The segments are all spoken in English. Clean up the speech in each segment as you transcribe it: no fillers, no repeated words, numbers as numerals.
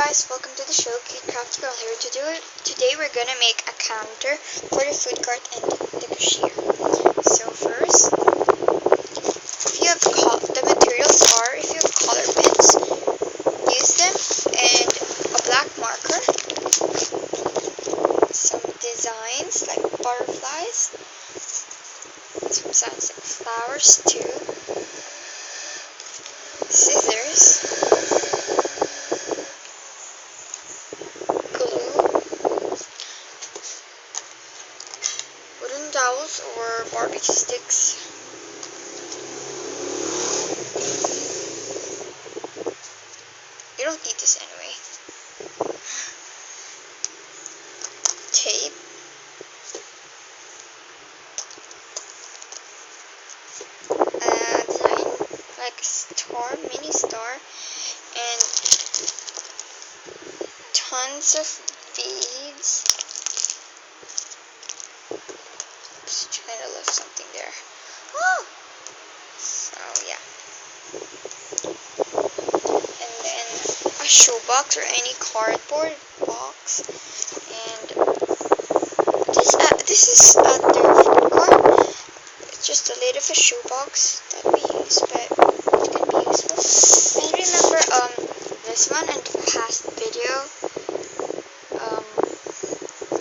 guys, welcome to the show. Cute Crafty Girl here. Today we're gonna make a counter for the food cart and the cashier. So first, if you have the materials are, if you have color pens, use them, and a black marker, some designs like butterflies, some sounds like flowers too, scissors, wooden dowels or barbecue sticks, you don't need this anyway, tape, design like a star, mini star, and tons of beads. Just trying to lift something there. Oh! So yeah. And then a shoebox or any cardboard box. And this is a food cart. It's just a lid of a shoebox that we use, but it can be useful. And remember this one and the past video,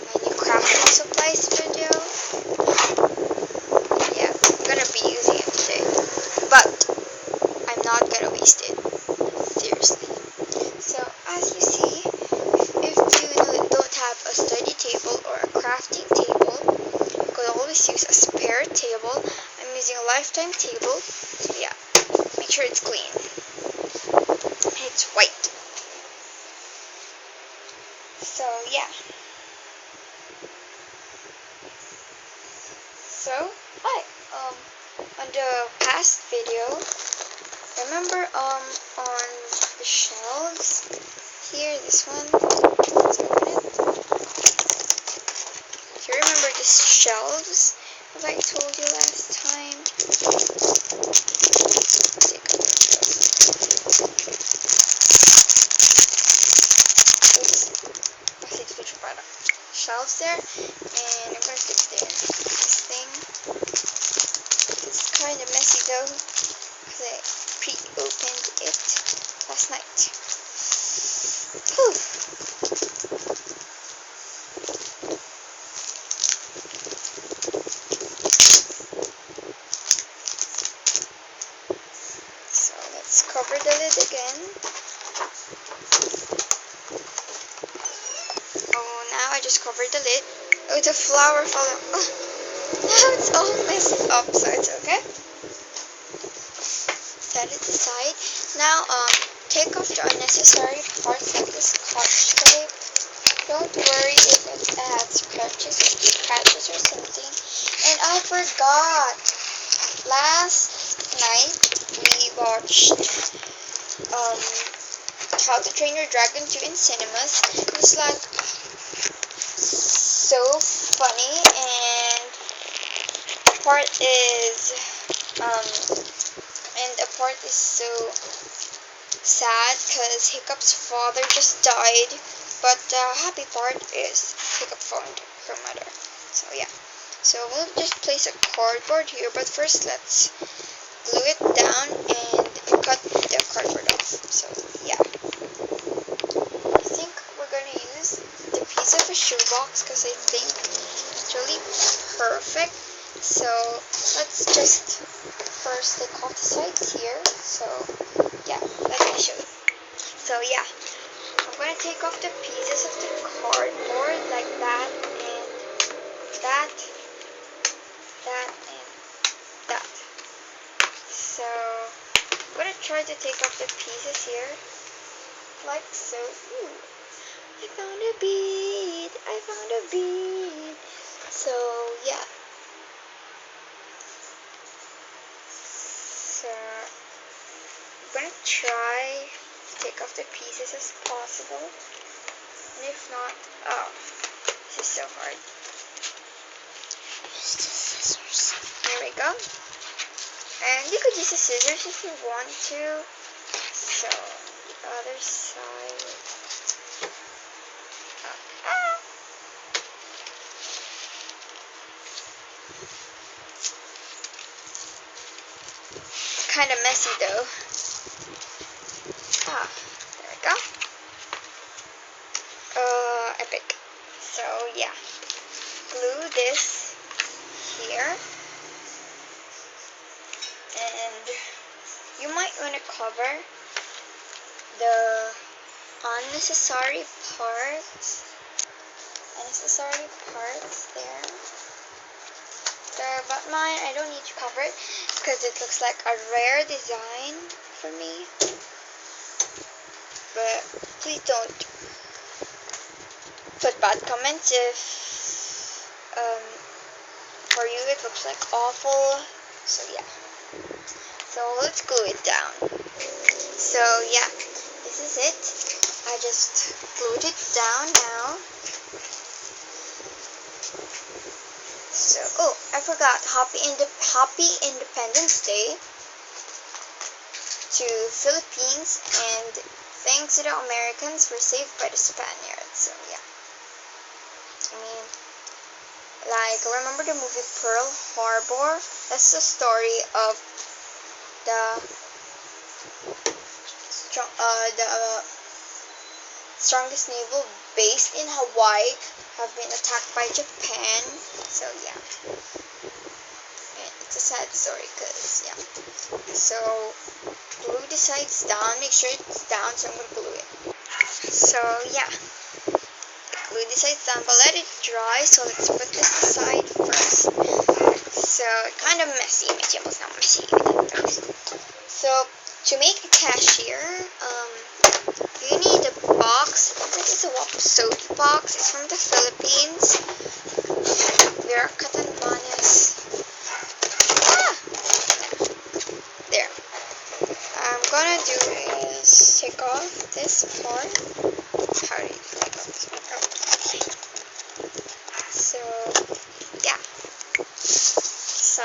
my new crafting supplies video. Yeah, I'm gonna be using it today, but I'm not gonna waste it, seriously. So as you see, if you don't have a study table or a crafting table, you could always use a spare table. I'm using a lifetime table, so yeah, make sure it's clean. It's white. So yeah. So hi. On the past video, remember on the shelves here, this one. Let's open it. Do you remember these shelves as I told you last time? Let's take a look. Shelves there, and I'm gonna fix this thing. It's kind of messy though, because I pre-opened it last night. Whew. So let's cover the lid again. Oh, now I just covered the lid. Oh, the flower fell out. Oh, now it's all messed up, so it's okay. Set it aside. Now, take off the unnecessary parts like this scotch tape. Don't worry if it has scratches or something. And I forgot. Last night we watched How to Train Your Dragon 2 in cinemas. It was like so funny, and a part is so sad because Hiccup's father just died, but the happy part is Hiccup found her mother. So yeah, so we'll just place a cardboard here, but first let's glue it down and cut the cardboard off. So yeah, I think we're gonna use the piece of a shoebox because I think it's really perfect. So let's just first take off the sides here. So yeah, let me show you. So yeah, I'm gonna take off the pieces of the cardboard like that, and that, and that. So I'm gonna try to take off the pieces here, like so. Ooh, I found a bead. I found a bead. So yeah. So I'm gonna try to take off the pieces as possible, and if not, oh, this is so hard. Use the scissors. There we go. And you could use the scissors if you want to. So Other side. It's kind of messy though. There we go. Epic. So yeah, glue this here, and you might want to cover the unnecessary parts there. But mine, I don't need to cover it because it looks like a rare design for me. But please don't put bad comments if for you it looks like awful. So yeah. So let's glue it down. So yeah, this is it. I just glued it down now. So, oh, I forgot. Happy Independence Day to Philippines, and thanks to the Americans for saved by the Spaniards. So yeah, I mean, like, remember the movie Pearl Harbor? That's the story of the strongest naval base in Hawaii have been attacked by Japan. So yeah, it's a sad story because yeah. So glue the sides down, make sure it's down, so I'm gonna glue it. So yeah, glue the sides down, but let it dry. So let's put this aside first. So kind of messy, medyo not messy. So to make a cashier, you need a box. This is a Wapsody box. It's from the Philippines. Vera Catanbanas. There. I'm gonna do is take off this part. How do you take off this part? Okay. So yeah. So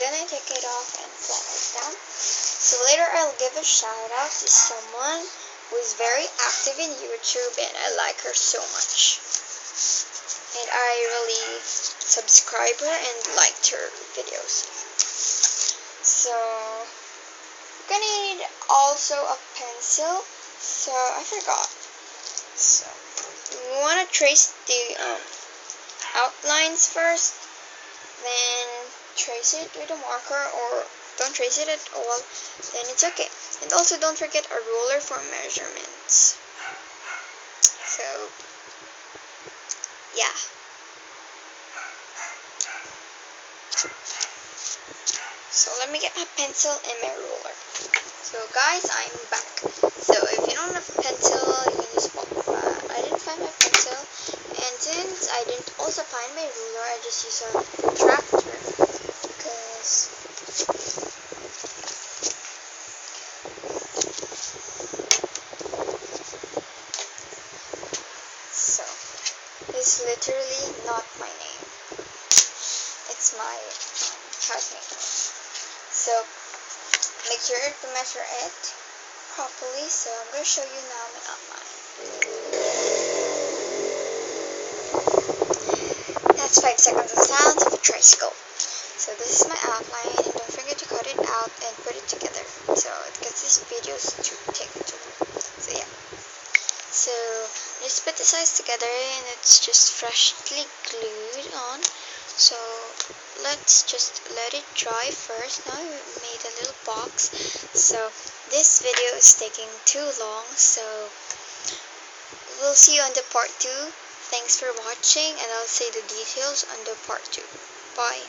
then I take it off and flatten it down. So later I'll give a shout out to someone who is very active in YouTube, and I like her so much. And I really subscribe her and liked her videos. So we're gonna need also a pencil. So I forgot. So we wanna trace the outlines first, then trace it with a marker, or don't trace it at all, then it's okay. And also don't forget a ruler for measurements. So yeah. So let me get my pencil and my ruler. So guys, I'm back. So if you don't have a pencil, you can use both. I didn't find my pencil, and since I didn't also find my ruler, I just use a protractor because so it's literally not my name. It's my housemate. So make sure to measure it properly. So I'm going to show you now my outline. That's 5 seconds of sounds of a tricycle. So this is my outline, and don't forget to cut it out and put it together so it gets these videos to take it to. So yeah. So just put the sides together, and it's just freshly glued on. So let's just let it dry first. Now we made a little box. So this video is taking too long, so we'll see you on the part 2. Thanks for watching, and I'll say the details on the part 2. Bye.